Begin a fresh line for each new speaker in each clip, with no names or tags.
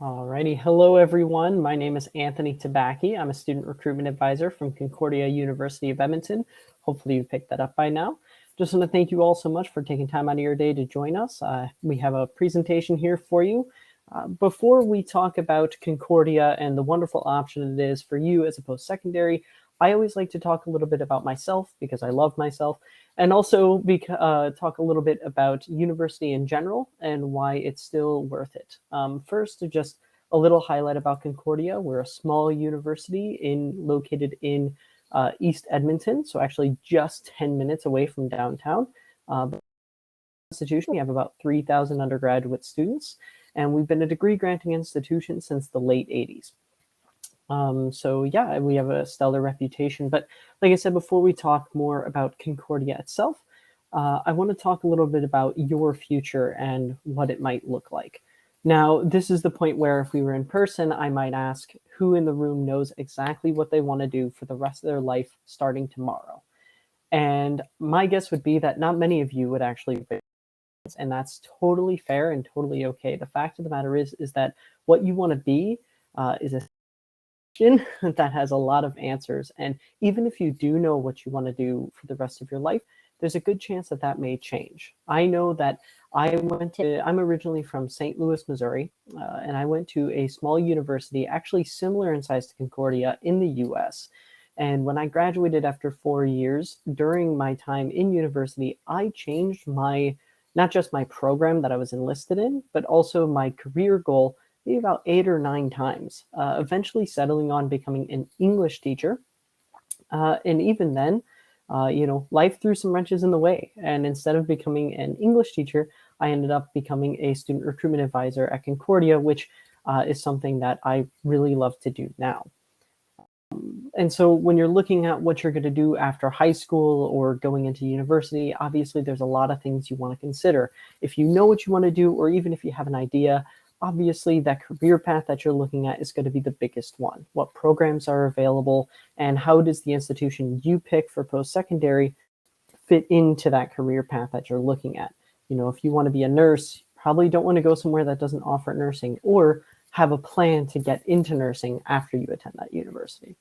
Alrighty, hello everyone. My name is Anthony Tabacchi. I'm a student recruitment advisor from Concordia University of Edmonton. Hopefully you picked that up by now. Just want to thank you all so much for taking time out of your day to join us. We have a presentation here for you. Before we talk about Concordia and the wonderful option it is for you as a post-secondary, I always like to talk a little bit about myself because I love myself, and also talk a little bit about university in general and why it's still worth it. First, just a little highlight about Concordia. We're a small university located in East Edmonton, so actually just 10 minutes away from downtown. Institution, we have about 3,000 undergraduate students, and we've been a degree granting institution since the late 80s. So yeah, we have a stellar reputation. But like I said, before we talk more about Concordia itself, I want to talk a little bit about your future and what it might look like. Now, this is the point where if we were in person, I might ask who in the room knows exactly what they want to do for the rest of their life starting tomorrow. And my guess would be that not many of you would actually, and that's totally fair and totally okay. The fact of the matter is that what you want to be is a that has a lot of answers. And even if you do know what you want to do for the rest of your life, there's a good chance that that may change. I know that I'm originally from St. Louis, Missouri, and I went to a small university, actually similar in size to Concordia in the US. And when I graduated after 4 years, during my time in university, I changed not just my program that I was enlisted in, but also my career goal about 8 or 9 times, eventually settling on becoming an English teacher. And even then, life threw some wrenches in the way. And instead of becoming an English teacher, I ended up becoming a student recruitment advisor at Concordia, which is something that I really love to do now. And so when you're looking at what you're going to do after high school or going into university, obviously there's a lot of things you want to consider. If you know what you want to do, or even if you have an idea, obviously that career path that you're looking at is going to be the biggest one. What programs are available, and how does the institution you pick for post-secondary fit into that career path that you're looking at? If you want to be a nurse, you probably don't want to go somewhere that doesn't offer nursing, or have a plan to get into nursing after you attend that university.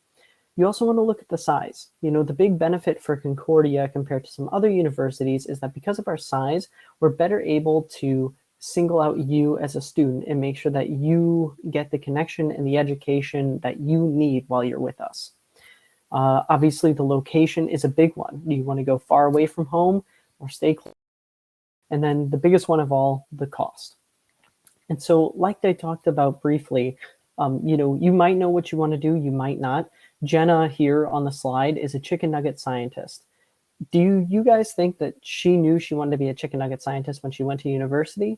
You also want to look at the size. The big benefit for Concordia compared to some other universities is that because of our size, we're better able to single out you as a student and make sure that you get the connection and the education that you need while you're with us. Obviously, the location is a big one. Do you want to go far away from home or stay close? And then the biggest one of all, the cost. And so, like I talked about briefly, you might know what you want to do, you might not. Jenna here on the slide is a chicken nugget scientist. Do you guys think that she knew she wanted to be a chicken nugget scientist when she went to university?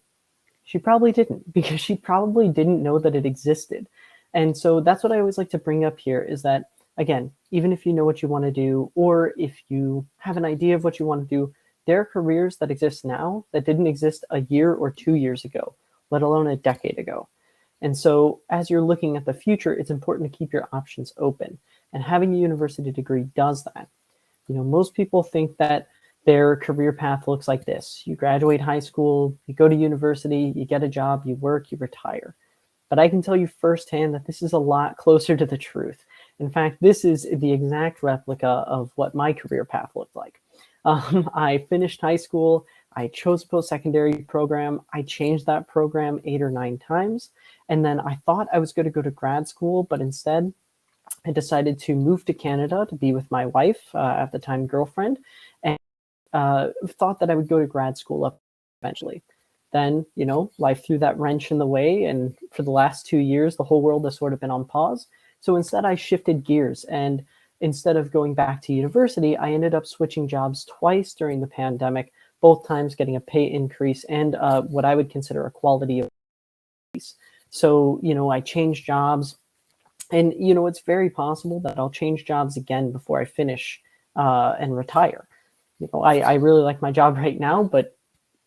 She probably didn't, because she probably didn't know that it existed. And so that's what I always like to bring up here is that, again, even if you know what you want to do, or if you have an idea of what you want to do, there are careers that exist now that didn't exist a year or 2 years ago, let alone a decade ago. And so as you're looking at the future, it's important to keep your options open. And having a university degree does that. Most people think that their career path looks like this. You graduate high school, you go to university, you get a job, you work, you retire. But I can tell you firsthand that this is a lot closer to the truth. In fact, this is the exact replica of what my career path looked like. I finished high school, I chose a post-secondary program, I changed that program 8 or 9 times, and then I thought I was going to go to grad school, but instead I decided to move to Canada to be with my wife, at the time girlfriend, and thought that I would go to grad school eventually. Then, life threw that wrench in the way, and for the last 2 years, the whole world has sort of been on pause. So instead, I shifted gears, and instead of going back to university, I ended up switching jobs twice during the pandemic, both times getting a pay increase and what I would consider a quality of increase. So, I changed jobs. And, it's very possible that I'll change jobs again before I finish and retire. I really like my job right now, but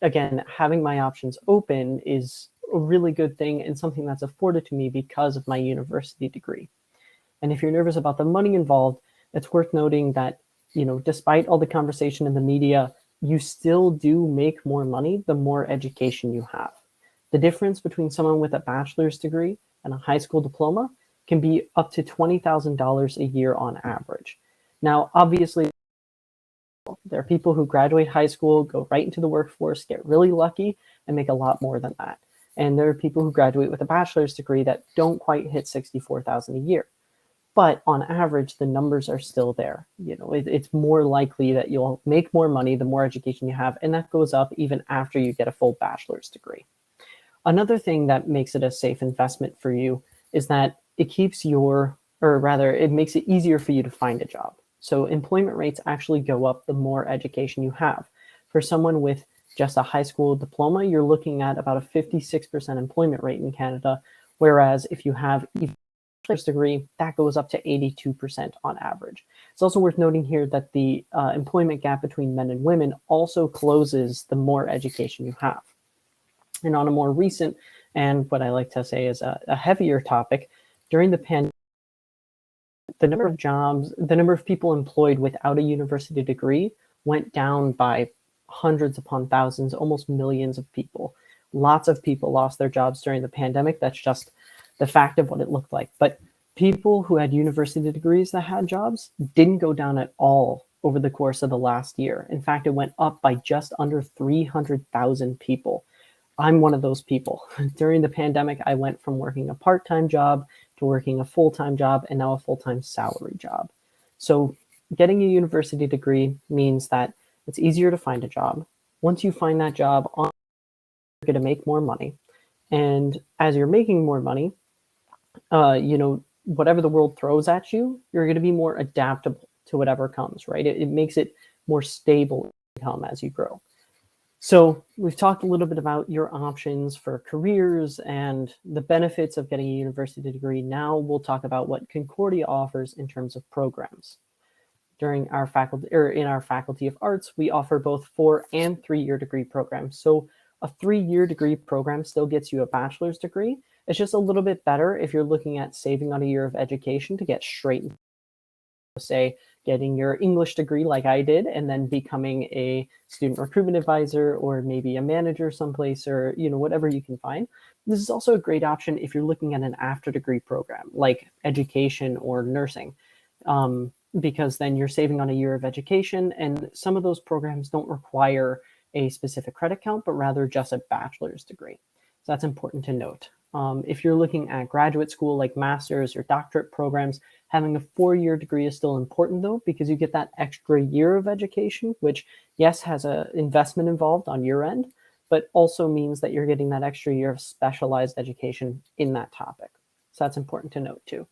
again, having my options open is a really good thing and something that's afforded to me because of my university degree. And if you're nervous about the money involved, it's worth noting that, despite all the conversation in the media, you still do make more money the more education you have. The difference between someone with a bachelor's degree and a high school diploma can be up to $20,000 a year on average. Now, obviously, there are people who graduate high school, go right into the workforce, get really lucky, and make a lot more than that. And there are people who graduate with a bachelor's degree that don't quite hit $64,000 a year. But on average, the numbers are still there. It's more likely that you'll make more money the more education you have, and that goes up even after you get a full bachelor's degree. Another thing that makes it a safe investment for you is that it makes it easier for you to find a job. So employment rates actually go up the more education you have. For someone with just a high school diploma, you're looking at about a 56% employment rate in Canada, whereas if you have even a bachelor's degree, that goes up to 82% on average. It's also worth noting here that the employment gap between men and women also closes the more education you have. And on a more recent, and what I like to say is a heavier topic, during the pandemic, the number of people employed without a university degree went down by hundreds upon thousands, almost millions of people. Lots of people lost their jobs during the pandemic. That's just the fact of what it looked like. But people who had university degrees that had jobs didn't go down at all over the course of the last year. In fact, it went up by just under 300,000 people. I'm one of those people. During the pandemic, I went from working a part-time job to working a full-time job and now a full-time salary job. So getting a university degree means that it's easier to find a job. Once you find that job, you're going to make more money. And as you're making more money, whatever the world throws at you, you're going to be more adaptable to whatever comes, right? It makes it more stable income as you grow. So we've talked a little bit about your options for careers and the benefits of getting a university degree. Now we'll talk about what Concordia offers in terms of programs. In our Faculty of Arts, we offer both 4- and 3-year degree programs. So a 3-year degree program still gets you a bachelor's degree. It's just a little bit better if you're looking at saving on a year of education to get straight into, say, getting your English degree like I did, and then becoming a student recruitment advisor or maybe a manager someplace, or whatever you can find. This is also a great option if you're looking at an after degree program like education or nursing, because then you're saving on a year of education, and some of those programs don't require a specific credit count, but rather just a bachelor's degree. So that's important to note. If you're looking at graduate school like master's or doctorate programs, having a 4-year degree is still important though, because you get that extra year of education, which yes, has an investment involved on your end, but also means that you're getting that extra year of specialized education in that topic. So that's important to note too.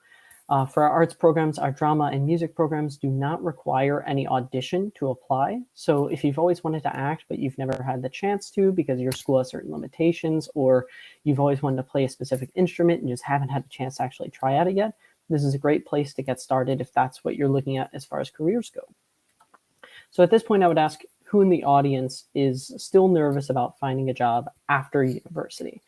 For our arts programs, our drama and music programs do not require any audition to apply. So if you've always wanted to act, but you've never had the chance to because your school has certain limitations, or you've always wanted to play a specific instrument and just haven't had a chance to actually try at it yet, this is a great place to get started if that's what you're looking at as far as careers go. So at this point, I would ask who in the audience is still nervous about finding a job after university.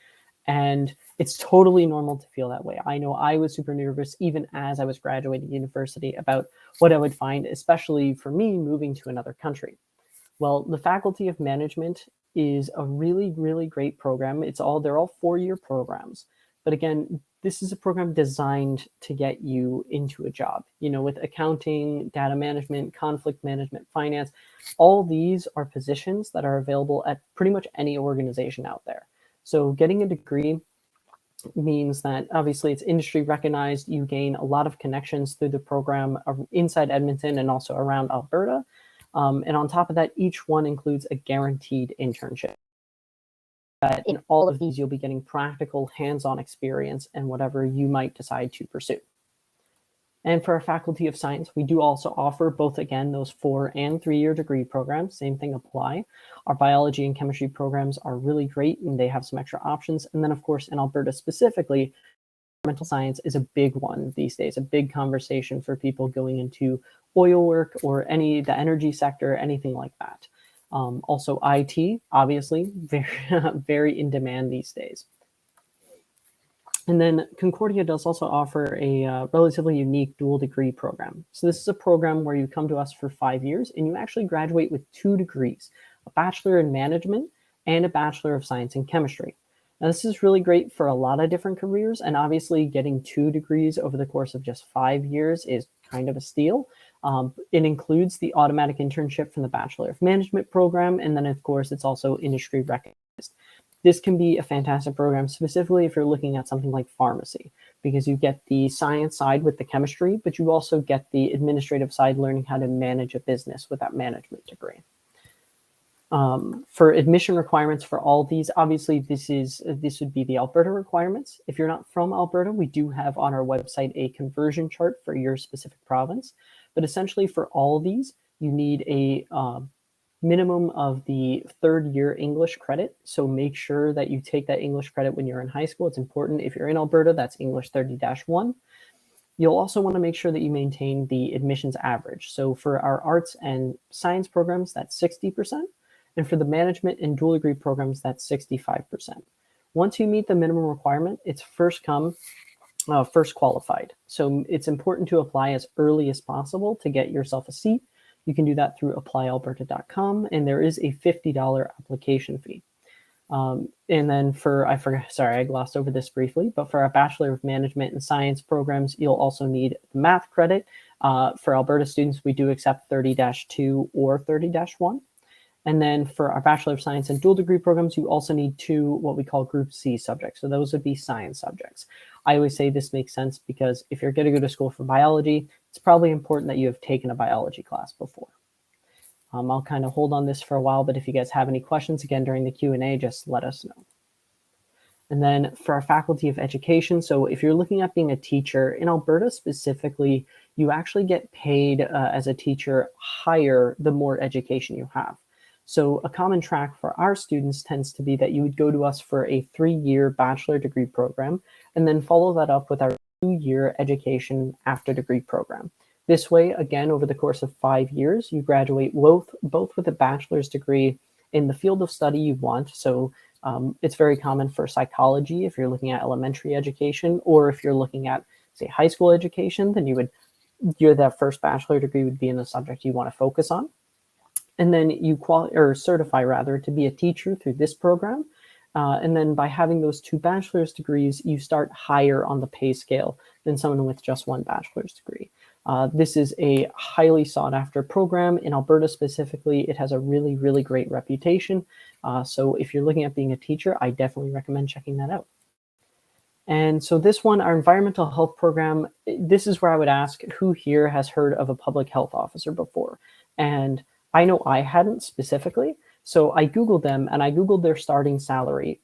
And it's totally normal to feel that way. I know I was super nervous even as I was graduating university about what I would find, especially for me moving to another country. Well, the Faculty of Management is a really, really great program. They're all 4-year programs. But again, this is a program designed to get you into a job, with accounting, data management, conflict management, finance. All these are positions that are available at pretty much any organization out there. So getting a degree means that obviously it's industry recognized. You gain a lot of connections through the program inside Edmonton and also around Alberta. And on top of that, each one includes a guaranteed internship. In all of these, you'll be getting practical hands-on experience in whatever you might decide to pursue. And for our Faculty of Science, we do also offer both, again, those 4- and 3-year degree programs. Same thing apply. Our biology and chemistry programs are really great, and they have some extra options. And then, of course, in Alberta specifically, environmental science is a big one these days, a big conversation for people going into oil work or the energy sector, anything like that. Also, IT, obviously, very in demand these days. And then Concordia does also offer a relatively unique dual degree program. So this is a program where you come to us for 5 years and you actually graduate with 2 degrees, a Bachelor in Management and a Bachelor of Science in Chemistry. Now, this is really great for a lot of different careers, and obviously getting 2 degrees over the course of just 5 years is kind of a steal. It includes the automatic internship from the Bachelor of Management program, and then of course it's also industry recognized. This can be a fantastic program, specifically if you're looking at something like pharmacy, because you get the science side with the chemistry, but you also get the administrative side, learning how to manage a business with that management degree. For admission requirements for all these, obviously this would be the Alberta requirements. If you're not from Alberta, we do have on our website a conversion chart for your specific province. But essentially for all these, you need a minimum of the 3rd year English credit. So make sure that you take that English credit when you're in high school. It's important. If you're in Alberta, that's English 30-1. You'll also want to make sure that you maintain the admissions average. So for our arts and science programs, that's 60%. And for the management and dual degree programs, that's 65%. Once you meet the minimum requirement, it's first come, first qualified. So it's important to apply as early as possible to get yourself a seat. You can do that through applyalberta.com, and there is a $50 application fee. And then I glossed over this briefly, but for our Bachelor of Management and Science programs, you'll also need the math credit. For Alberta students, we do accept 30-2 or 30-1. And then for our Bachelor of Science and dual degree programs, you also need 2 what we call Group C subjects. So those would be science subjects. I always say this makes sense because if you're going to go to school for biology, it's probably important that you have taken a biology class before. I'll kind of hold on this for a while, but if you guys have any questions, again, during the Q&A, just let us know. And then for our Faculty of Education, so if you're looking at being a teacher in Alberta specifically, you actually get paid as a teacher higher the more education you have. So a common track for our students tends to be that you would go to us for a 3-year bachelor degree program and then follow that up with our 2-year education after degree program. This way, again, over the course of 5 years, you graduate both with a bachelor's degree in the field of study you want. So it's very common for psychology if you're looking at elementary education, or if you're looking at, say, high school education, then that first bachelor degree would be in the subject you want to focus on. And then you certify to be a teacher through this program. And then by having those 2 bachelor's degrees, you start higher on the pay scale than someone with just 1 bachelor's degree. This is a highly sought after program. In Alberta specifically, it has a really, really great reputation. So if you're looking at being a teacher, I definitely recommend checking that out. And so this one, our environmental health program, this is where I would ask who here has heard of a public health officer before. And I know I hadn't specifically, so I Googled them and I Googled their starting salary.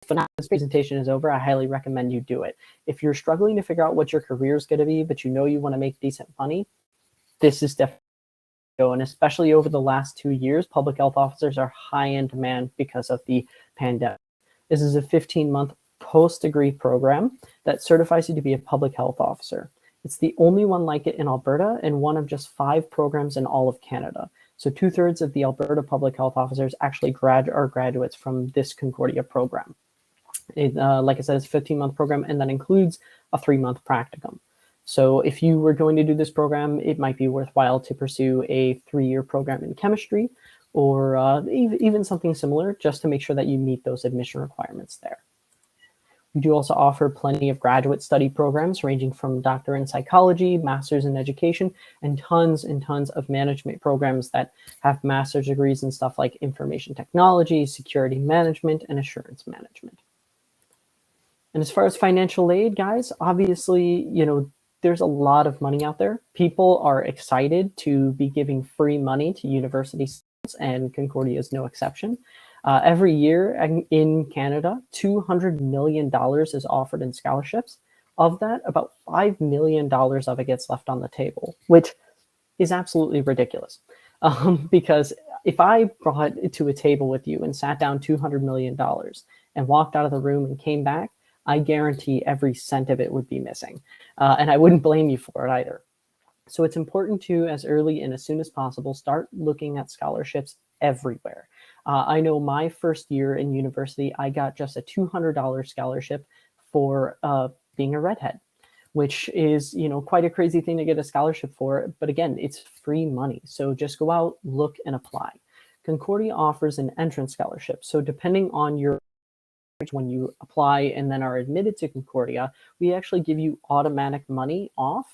But now this presentation is over, I highly recommend you do it. If you're struggling to figure out what your career is going to be, but you know you want to make decent money, this is definitely go. And especially over the last 2 years, public health officers are high in demand because of the pandemic. This is a 15-month post-degree program that certifies you to be a public health officer. It's the only one like it in Alberta and one of just 5 programs in all of Canada. So 2/3 of the Alberta public health officers actually are graduates from this Concordia program. Like I said, it's a 15-month program, and that includes a 3-month practicum. So if you were going to do this program, it might be worthwhile to pursue a 3-year program in chemistry or even something similar, just to make sure that you meet those admission requirements there. We do also offer plenty of graduate study programs ranging from doctor in psychology, master's in education, and tons of management programs that have master's degrees in stuff like information technology, security management, and assurance management. And as far as financial aid, guys, obviously, there's a lot of money out there. People are excited to be giving free money to university students, and Concordia is no exception. Every year in Canada, $200 million is offered in scholarships. Of that, about $5 million of it gets left on the table, which is absolutely ridiculous. Because if I brought it to a table with you and sat down $200 million and walked out of the room and came back, I guarantee every cent of it would be missing. And I wouldn't blame you for it either. So it's important to, as early and as soon as possible, start looking at scholarships everywhere. I know my first year in university, I got just a $200 scholarship for being a redhead, which is, quite a crazy thing to get a scholarship for. But again, it's free money. So just go out, look, and apply. Concordia offers an entrance scholarship. So depending on your when you apply and then are admitted to Concordia, we actually give you automatic money off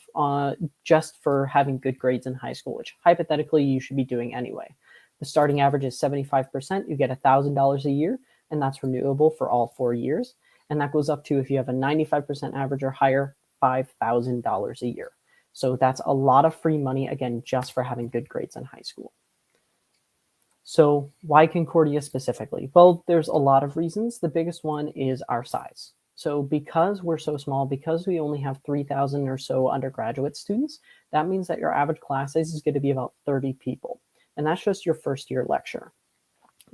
just for having good grades in high school, which hypothetically you should be doing anyway. The starting average is 75%. You get $1,000 a year, and that's renewable for all 4 years. And that goes up to, if you have a 95% average or higher, $5,000 a year. So that's a lot of free money, again, just for having good grades in high school. So why Concordia specifically? Well, there's a lot of reasons. The biggest one is our size. So because we're so small, because we only have 3,000 or so undergraduate students, that means that your average class size is going to be about 30 people. And that's just your first year lecture.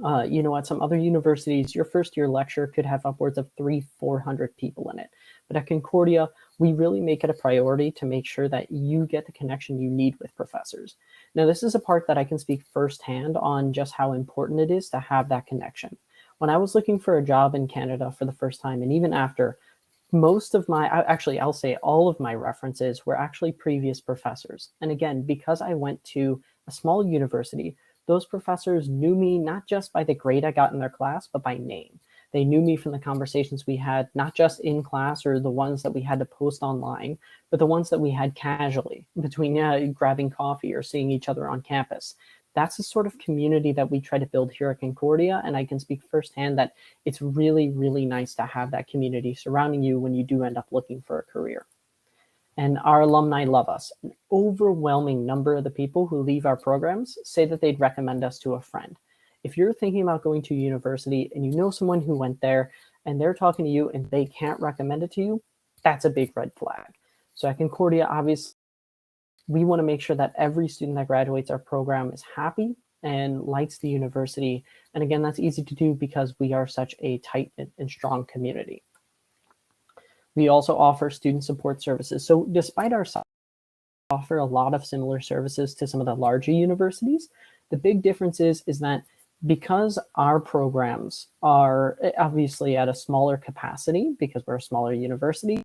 At some other universities, your first year lecture could have upwards of 300-400 people in it. But at Concordia, we really make it a priority to make sure that you get the connection you need with professors. Now, this is a part that I can speak firsthand on just how important it is to have that connection. When I was looking for a job in Canada for the first time, and even after, I'll say all of my references were actually previous professors. And again, because I went to a small university, those professors knew me not just by the grade I got in their class, but by name. They knew me from the conversations we had, not just in class or the ones that we had to post online, but the ones that we had casually between grabbing coffee or seeing each other on campus. That's the sort of community that we try to build here at Concordia, and I can speak firsthand that it's really, really nice to have that community surrounding you when you do end up looking for a career. And our alumni love us. An overwhelming number of the people who leave our programs say that they'd recommend us to a friend. If you're thinking about going to university and you know someone who went there and they're talking to you and they can't recommend it to you, that's a big red flag. So at Concordia, obviously, we want to make sure that every student that graduates our program is happy and likes the university. And again, that's easy to do because we are such a tight and strong community. We also offer student support services. So despite our size, we offer a lot of similar services to some of the larger universities. The big difference is that because our programs are obviously at a smaller capacity, because we're a smaller university,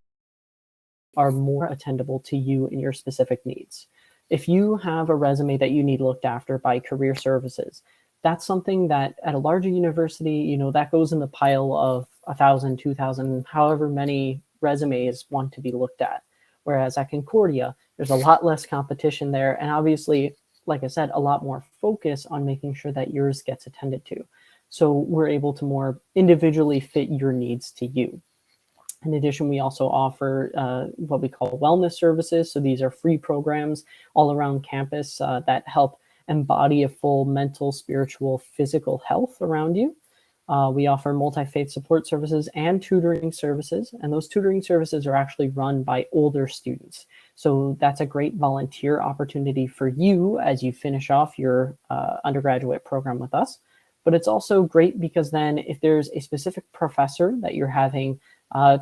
are more attendable to you and your specific needs. If you have a resume that you need looked after by career services, that's something that at a larger university, that goes in the pile of 1,000, 2,000, however many resumes want to be looked at. Whereas at Concordia, there's a lot less competition there. And obviously, like I said, a lot more focus on making sure that yours gets attended to. So we're able to more individually fit your needs to you. In addition, we also offer what we call wellness services. So these are free programs all around campus that help embody a full mental, spiritual, physical health around you. We offer multi-faith support services and tutoring services, and those tutoring services are actually run by older students. So that's a great volunteer opportunity for you as you finish off your undergraduate program with us. But it's also great because then if there's a specific professor that you're having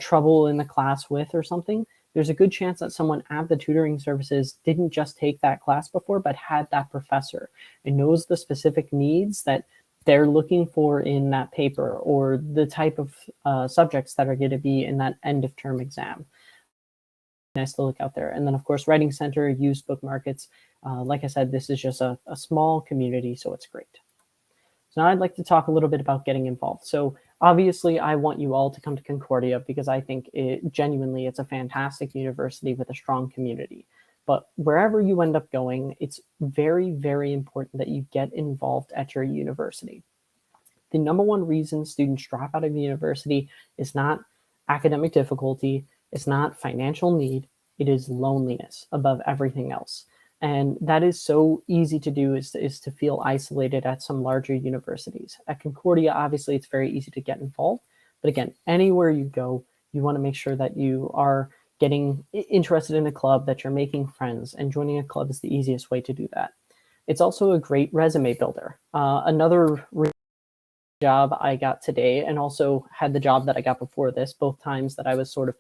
trouble in the class with or something, there's a good chance that someone at the tutoring services didn't just take that class before, but had that professor and knows the specific needs that they're looking for in that paper or the type of subjects that are going to be in that end of term exam. Nice to look out there. And then, of course, Writing Center, used book markets. Like I said, this is just a small community, so it's great. So now I'd like to talk a little bit about getting involved. So obviously, I want you all to come to Concordia because I think genuinely it's a fantastic university with a strong community. But wherever you end up going, it's very, very important that you get involved at your university. The number one reason students drop out of university is not academic difficulty, it's not financial need, it is loneliness above everything else. And that is so easy to do is to feel isolated at some larger universities. At Concordia, obviously, it's very easy to get involved. But again, anywhere you go, you want to make sure that you are getting interested in a club, that you're making friends, and joining a club is the easiest way to do that. It's also a great resume builder. Another job I got today, and also had the job that I got before this, both times that I was sort of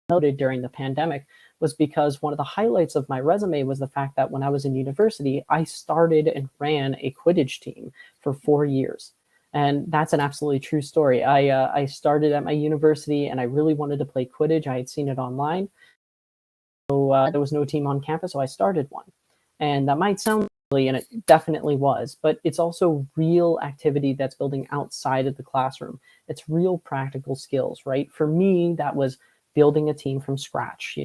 noted during the pandemic, was because one of the highlights of my resume was the fact that when I was in university, I started and ran a Quidditch team for 4 years. And that's an absolutely true story. I started at my university and I really wanted to play Quidditch. I had seen it online. So there was no team on campus, so I started one. And that might sound and it definitely was, but it's also real activity that's building outside of the classroom. It's real practical skills, right? For me, that was building a team from scratch,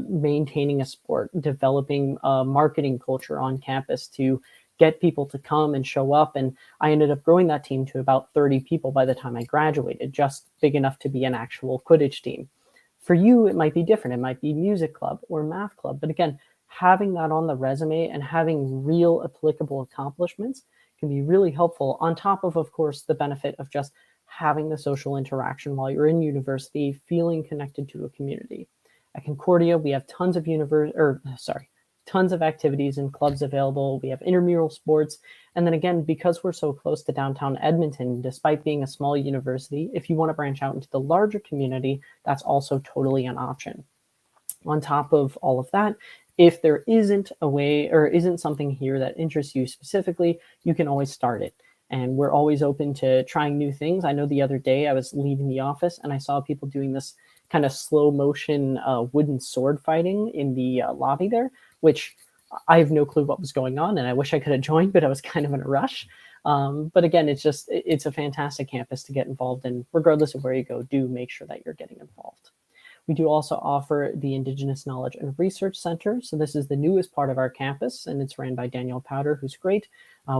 maintaining a sport, developing a marketing culture on campus to get people to come and show up. And I ended up growing that team to about 30 people by the time I graduated, just big enough to be an actual Quidditch team. For you, it might be different. It might be music club or math club. But again, having that on the resume and having real applicable accomplishments can be really helpful, on top of course, the benefit of just having the social interaction while you're in university, feeling connected to a community. At Concordia, we have tons of tons of activities and clubs available. We have intramural sports. And then again, because we're so close to downtown Edmonton, despite being a small university, if you want to branch out into the larger community, that's also totally an option. On top of all of that, if there isn't a way or isn't something here that interests you specifically, you can always start it. And we're always open to trying new things. I know the other day I was leaving the office and I saw people doing this kind of slow motion wooden sword fighting in the lobby there, which I have no clue what was going on, and I wish I could have joined, but I was kind of in a rush. But again, it's a fantastic campus to get involved in. Regardless of where you go, do make sure that you're getting involved. We do also offer the Indigenous Knowledge and Research Center. So this is the newest part of our campus, and it's ran by Daniel Powder, who's great.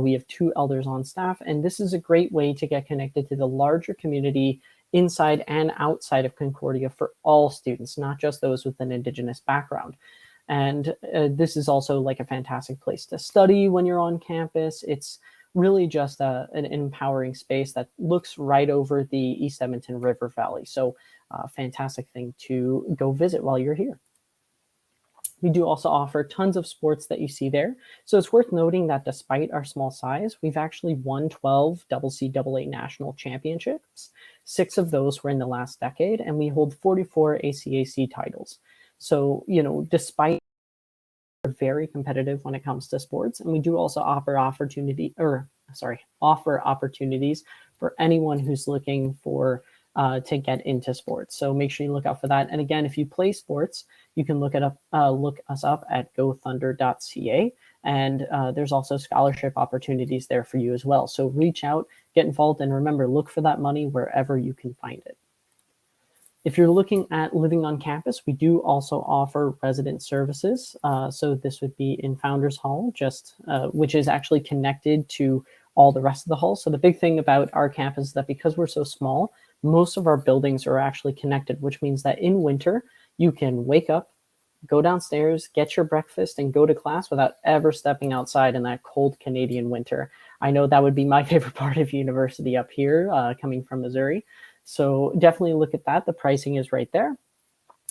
We have 2 elders on staff, and this is a great way to get connected to the larger community inside and outside of Concordia for all students, not just those with an Indigenous background. And this is also like a fantastic place to study when you're on campus. It's really just an empowering space that looks right over the East Edmonton River Valley. So fantastic thing to go visit while you're here. We do also offer tons of sports that you see there. So it's worth noting that despite our small size, we've actually won 12 CCAA national championships. 6 of those were in the last decade, and we hold 44 ACAC titles. So, despite we're very competitive when it comes to sports, and we do also offer opportunities for anyone who's looking for to get into sports. So make sure you look out for that. And again, if you play sports, you can look us up at gothunder.ca. And there's also scholarship opportunities there for you as well. So reach out, get involved, and remember, look for that money wherever you can find it. If you're looking at living on campus, we do also offer resident services. So this would be in Founders Hall, which is actually connected to all the rest of the halls. So the big thing about our campus is that because we're so small, most of our buildings are actually connected, which means that in winter, you can wake up, go downstairs, get your breakfast, and go to class without ever stepping outside in that cold Canadian winter. I know that would be my favorite part of university up here, coming from Missouri. So definitely look at that. The pricing is right there.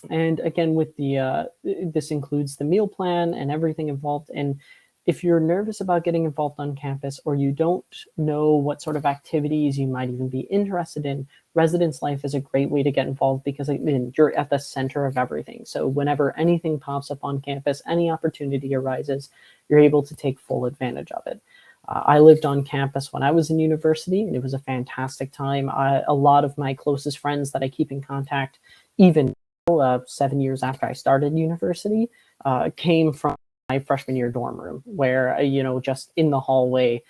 And again, with this includes the meal plan and everything involved. And if you're nervous about getting involved on campus, or you don't know what sort of activities you might even be interested in, residence life is a great way to get involved, because you're at the center of everything. So whenever anything pops up on campus, any opportunity arises, you're able to take full advantage of it. I lived on campus when I was in university, and it was a fantastic time. A lot of my closest friends that I keep in contact, even 7 years after I started university, came from my freshman year dorm room, where, just in the hallway,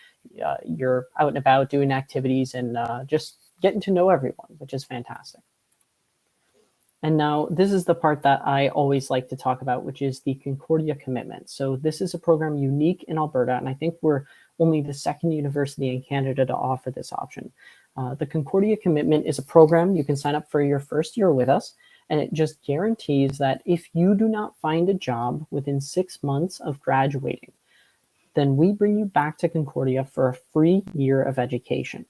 you're out and about doing activities and just getting to know everyone, which is fantastic. And now this is the part that I always like to talk about, which is the Concordia Commitment. So this is a program unique in Alberta, and I think we're only the second university in Canada to offer this option. The Concordia Commitment is a program you can sign up for your first year with us, and it just guarantees that if you do not find a job within 6 months of graduating, then we bring you back to Concordia for a free year of education.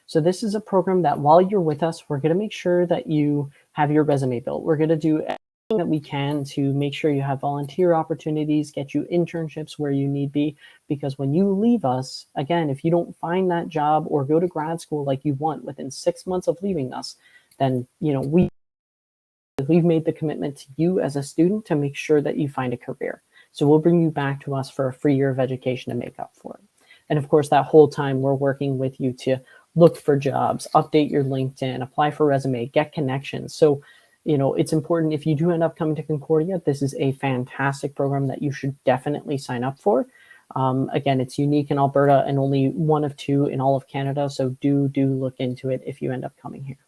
So this is a program that while you're with us, we're going to make sure that you have your resume built. We're going to do everything that we can to make sure you have volunteer opportunities, get you internships where you need be, because when you leave us, again, if you don't find that job or go to grad school like you want within 6 months of leaving us, then we've made the commitment to you as a student to make sure that you find a career. So we'll bring you back to us for a free year of education to make up for it. And of course, that whole time we're working with you to look for jobs, update your LinkedIn, apply for resume, get connections. So, it's important, if you do end up coming to Concordia, this is a fantastic program that you should definitely sign up for. Again, it's unique in Alberta and only one of two in all of Canada. So do look into it if you end up coming here.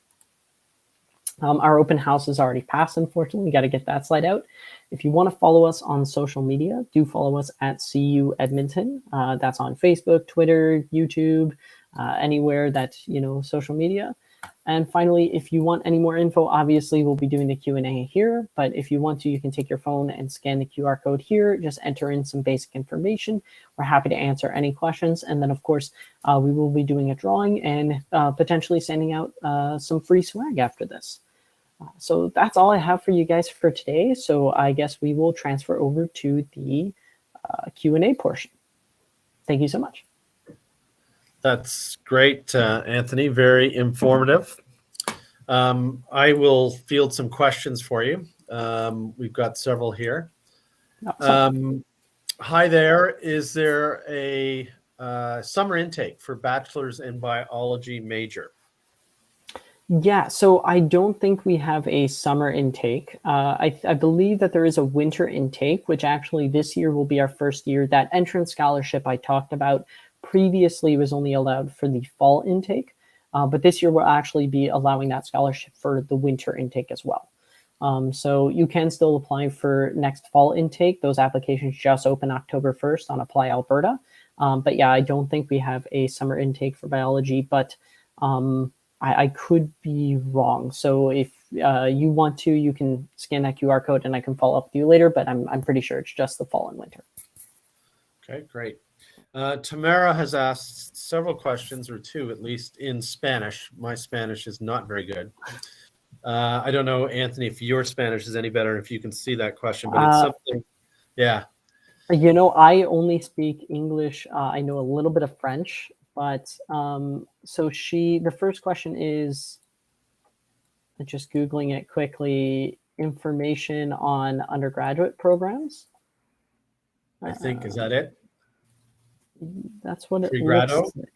Our open house is already passed, unfortunately. We got to get that slide out. If you want to follow us on social media, do follow us at CU Edmonton. That's on Facebook, Twitter, YouTube, anywhere that, social media. And finally, if you want any more info, obviously we'll be doing the Q&A here, but if you want to, you can take your phone and scan the QR code here, just enter in some basic information. We're happy to answer any questions. And then of course, we will be doing a drawing and potentially sending out some free swag after this. So that's all I have for you guys for today. So I guess we will transfer over to the Q&A portion. Thank you so much.
That's great, Anthony. Very informative. I will field some questions for you. We've got several here. Hi there. Is there a summer intake for bachelor's in biology major?
Yeah, so I don't think we have a summer intake. I believe that there is a winter intake, which actually this year will be our first year. That entrance scholarship I talked about previously was only allowed for the fall intake, but this year we'll actually be allowing that scholarship for the winter intake as well. So you can still apply for next fall intake. Those applications just open October 1st on Apply Alberta. But yeah, I don't think we have a summer intake for biology, but I could be wrong. So if you want to, you can scan that QR code and I can follow up with you later, but I'm pretty sure it's just the fall and winter.
Okay, great. Tamara has asked several questions, or two at least, in Spanish. My Spanish is not very good. I don't know, Anthony, if your Spanish is any better, if you can see that question, but it's something, yeah.
I only speak English. I know a little bit of French, but so the first question is, just Googling it quickly, information on undergraduate programs.
I think, is that it?
That's what it
Pregrado?
looks like.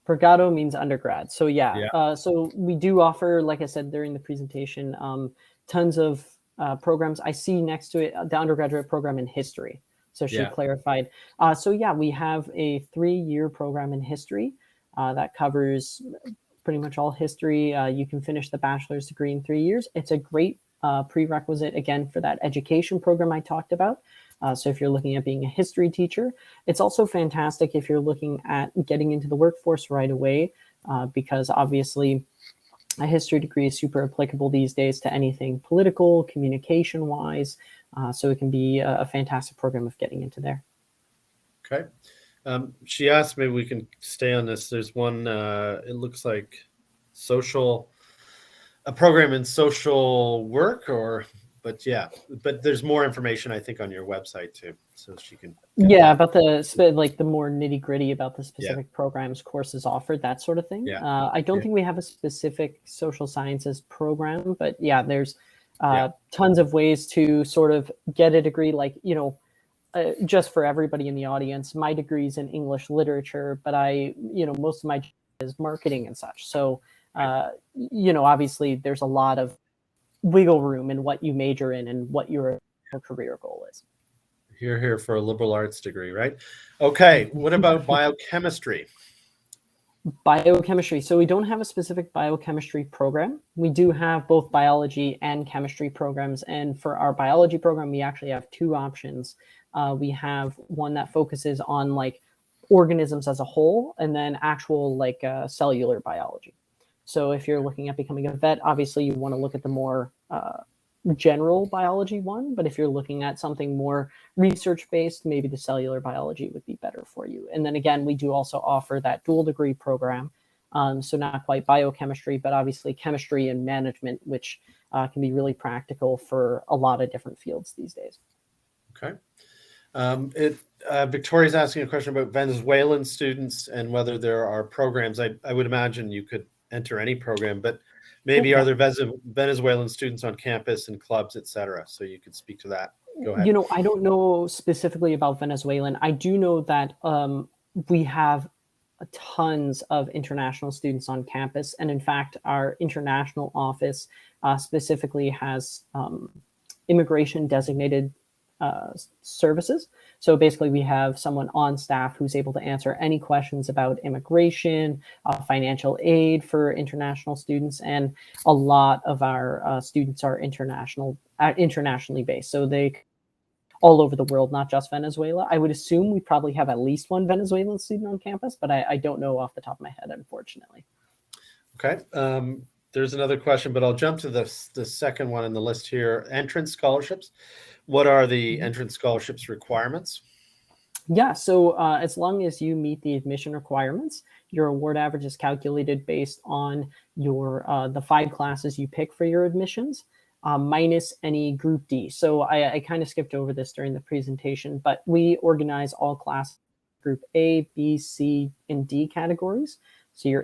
Pregrado means undergrad. So yeah. So we do offer, like I said during the presentation, tons of programs. I see next to it the undergraduate program in history. So she clarified. So yeah, we have a 3-year program in history that covers pretty much all history. You can finish the bachelor's degree in 3 years. It's a great prerequisite, again, for that education program I talked about. So if you're looking at being a history teacher, it's also fantastic if you're looking at getting into the workforce right away, because obviously a history degree is super applicable these days to anything political, communication-wise. So it can be a fantastic program of getting into there.
Okay. She asked, maybe we can stay on this. There's one, it looks like a program in social work, but there's more information, I think, on your website too, so she can.
About the more nitty gritty about the specific programs, courses offered, that sort of thing. I don't think we have a specific social sciences program, but there's tons of ways to sort of get a degree. Like, just for everybody in the audience, my degree is in English literature, but most of my is marketing and such. So, obviously there's a lot of wiggle room in what you major in and what your career goal is.
You're here for a liberal arts degree, right? Okay. What about biochemistry?
Biochemistry. So we don't have a specific biochemistry program. We do have both biology and chemistry programs. And for our biology program, we actually have 2 options. We have one that focuses on like organisms as a whole, and then actual like cellular biology. So if you're looking at becoming a vet, obviously you want to look at the more general biology one. But if you're looking at something more research-based, maybe the cellular biology would be better for you. And then again, we do also offer that dual degree program. So not quite biochemistry, but obviously chemistry and management, which can be really practical for a lot of different fields these days.
Okay. Victoria's asking a question about Venezuelan students and whether there are programs. I would imagine you could enter any program, but maybe are there Venezuelan students on campus and clubs, etc.? So you could speak to that. Go ahead.
I don't know specifically about Venezuelan. I do know that we have tons of international students on campus. And in fact, our international office specifically has immigration designated services. So basically, we have someone on staff who's able to answer any questions about immigration, financial aid for international students, and a lot of our students are internationally based. So they all over the world, not just Venezuela. I would assume we probably have at least one Venezuelan student on campus, but I don't know off the top of my head, unfortunately.
Okay. There's another question, but I'll jump to the second one in the list here. Entrance scholarships. What are the entrance scholarships requirements?
Yeah, so as long as you meet the admission requirements, your award average is calculated based on your the 5 classes you pick for your admissions, minus any Group D. So I kind of skipped over this during the presentation, but we organize all classes Group A, B, C, and D categories. So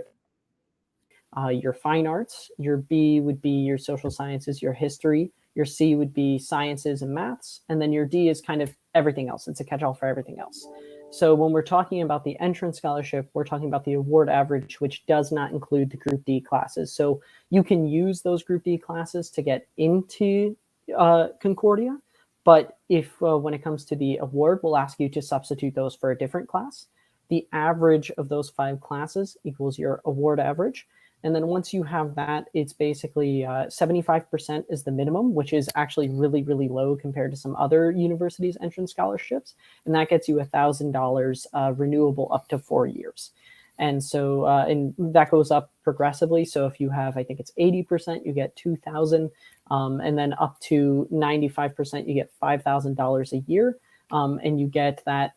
your fine arts, your B would be your social sciences, your history, your C would be sciences and maths, and then your D is kind of everything else. It's a catch-all for everything else. So when we're talking about the entrance scholarship, we're talking about the award average, which does not include the Group D classes. So you can use those Group D classes to get into Concordia, but if when it comes to the award, we'll ask you to substitute those for a different class. The average of those 5 classes equals your award average. And then once you have that, it's basically 75% is the minimum, which is actually really, really low compared to some other universities' entrance scholarships. And that gets you $1,000 renewable up to 4 years. And so and that goes up progressively. So if you have, I think it's 80%, you get $2,000. And then up to 95%, you get $5,000 a year. And you get that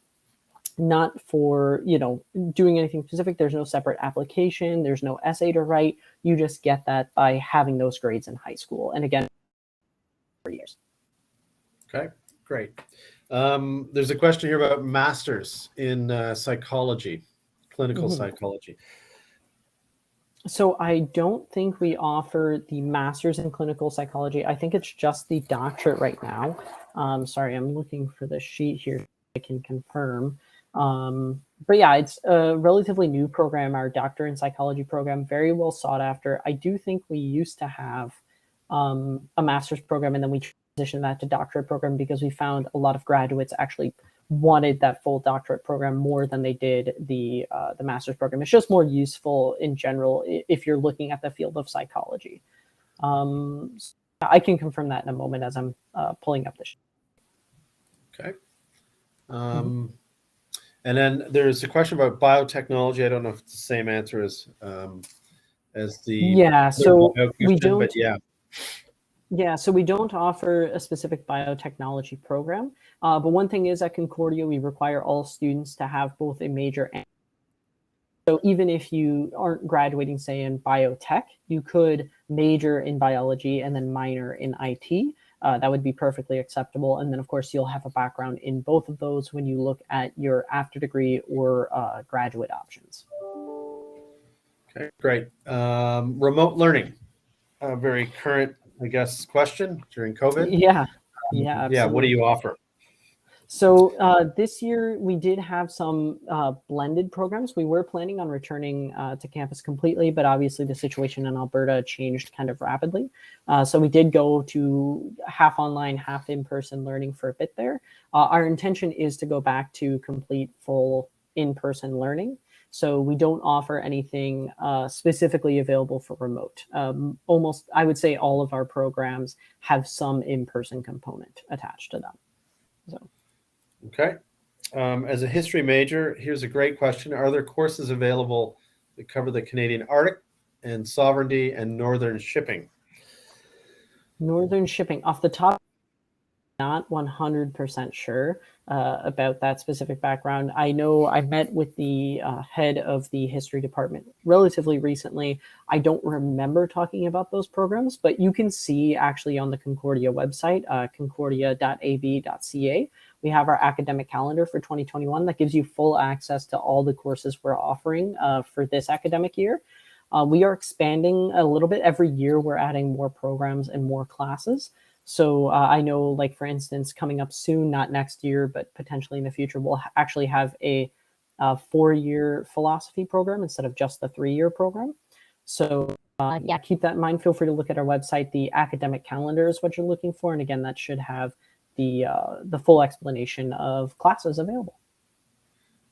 not for, doing anything specific. There's no separate application. There's no essay to write. You just get that by having those grades in high school. And again, 4 years.
Okay, great. There's a question here about masters in psychology, clinical psychology.
So I don't think we offer the master's in clinical psychology. I think it's just the doctorate right now. Sorry, I'm looking for the sheet here. I can confirm. But yeah, it's a relatively new program, our doctor in psychology program, very well sought after. I do think we used to have a master's program, and then we transitioned that to doctorate program because we found a lot of graduates actually wanted that full doctorate program more than they did the master's program. It's just more useful in general if you're looking at the field of psychology. So I can confirm that in a moment as I'm pulling up the sheet.
Okay. And then there's a question about biotechnology. I don't know if it's the same answer as the
so we
don't. But
so we don't offer a specific biotechnology program. But one thing is at Concordia, we require all students to have both a major and so even if you aren't graduating, say, in biotech, you could major in biology and then minor in IT. That would be perfectly acceptable. And then, of course, you'll have a background in both of those when you look at your after degree or graduate options.
Okay, great. Remote learning, a very current, I guess, question during COVID.
Yeah, absolutely.
What do you offer?
So this year we did have some blended programs. We were planning on returning to campus completely, but obviously the situation in Alberta changed kind of rapidly. So we did go to half online, half in-person learning for a bit there. Our intention is to go back to complete full in-person learning. So we don't offer anything specifically available for remote. Almost, I would say all of our programs have some in-person component attached to them. So.
Okay. As a history major, here's a great question. Are there courses available that cover the Canadian Arctic and sovereignty and northern shipping?
Northern shipping, off the top, not 100% sure about that specific background. I know I met with the head of the history department relatively recently. I don't remember talking about those programs, but you can see actually on the Concordia website, concordia.ab.ca. We have our academic calendar for 2021 that gives you full access to all the courses we're offering for this academic year. We are expanding a little bit every year. We're adding more programs and more classes. So I know, like, for instance, coming up soon, not next year, but potentially in the future, we'll actually have a 4-year philosophy program instead of just the 3-year program. So keep that in mind. Feel free to look at our website. The academic calendar is what you're looking for. And again, that should have the full explanation of classes available.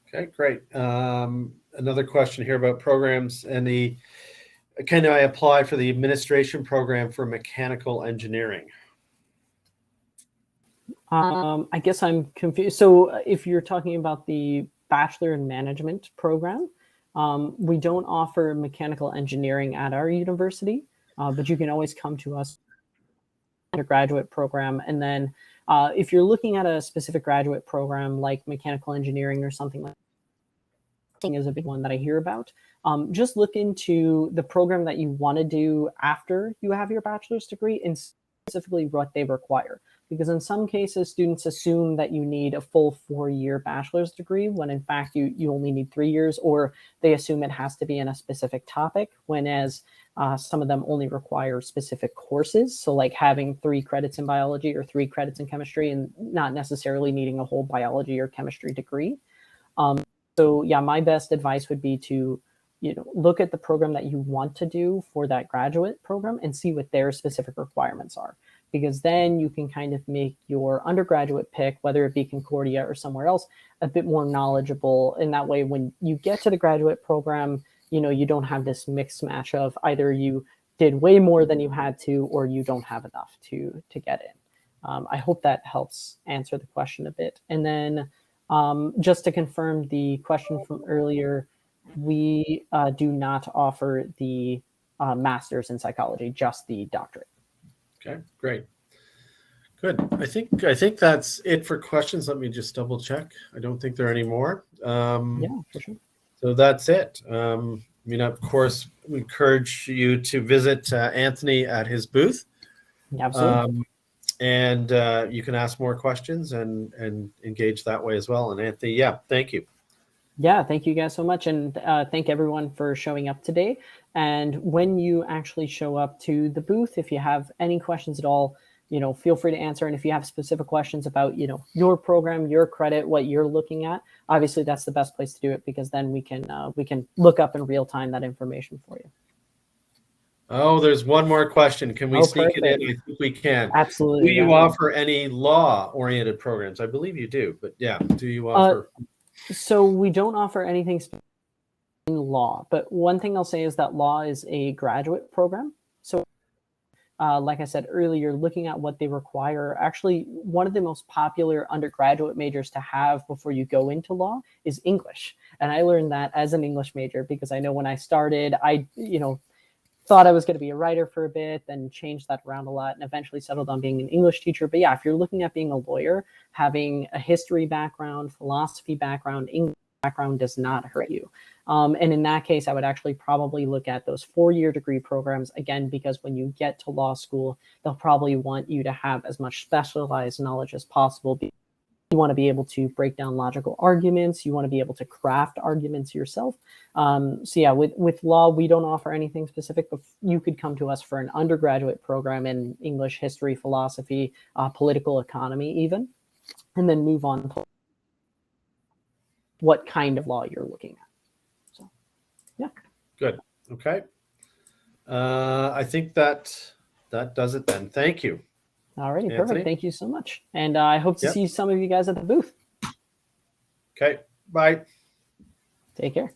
Okay, great. Another question here about programs and can I apply for the administration program for mechanical engineering?
I guess I'm confused. So if you're talking about the Bachelor in Management program, we don't offer mechanical engineering at our university, but you can always come to us undergraduate program. And then if you're looking at a specific graduate program like mechanical engineering or something like that, is a big one that I hear about. Just look into the program that you want to do after you have your bachelor's degree and specifically what they require. Because in some cases, students assume that you need a full 4-year bachelor's degree when in fact you only need 3 years, or they assume it has to be in a specific topic, whereas some of them only require specific courses. So like having 3 credits in biology or 3 credits in chemistry and not necessarily needing a whole biology or chemistry degree. So yeah, my best advice would be to look at the program that you want to do for that graduate program and see what their specific requirements are. Because then you can kind of make your undergraduate pick, whether it be Concordia or somewhere else, a bit more knowledgeable. And that way, when you get to the graduate program, you don't have this mixed match of either you did way more than you had to, or you don't have enough to get in. I hope that helps answer the question a bit. And then just to confirm the question from earlier, we do not offer the master's in psychology, just the doctorate.
Okay, great. Good. I think that's it for questions. Let me just double check. I don't think there are any more.
Yeah, for sure.
So that's it. Of course, we encourage you to visit Anthony at his booth.
Absolutely.
And you can ask more questions and engage that way as well. And Anthony, thank you.
Yeah, thank you guys so much. And thank everyone for showing up today. And when you actually show up to the booth, if you have any questions at all, feel free to answer. And if you have specific questions about, your program, your credit, what you're looking at, obviously that's the best place to do it, because then we can look up in real time that information for you.
Oh, there's one more question. Can we sneak
perfect.
it in? I think we can.
Absolutely.
Do you offer any law-oriented programs? I believe you do, but do you offer?
So we don't offer anything in law, but one thing I'll say is that law is a graduate program. So like I said earlier, looking at what they require, actually one of the most popular undergraduate majors to have before you go into law is English. And I learned that as an English major, because I know when I started, I thought I was going to be a writer for a bit, then changed that around a lot and eventually settled on being an English teacher. But yeah, if you're looking at being a lawyer, having a history background, philosophy background, English background does not hurt you. And in that case, I would actually probably look at those 4-year degree programs, again, because when you get to law school, they'll probably want you to have as much specialized knowledge as possible. You want to be able to break down logical arguments. You want to be able to craft arguments yourself. So yeah, with law, we don't offer anything specific, but you could come to us for an undergraduate program in English, history, philosophy, political economy even, and then move on to what kind of law you're looking at. So, yeah.
Good. Okay. I think that does it then. Thank you.
All righty, perfect. Thank you so much. And I hope to see some of you guys at the booth.
Okay, bye.
Take care.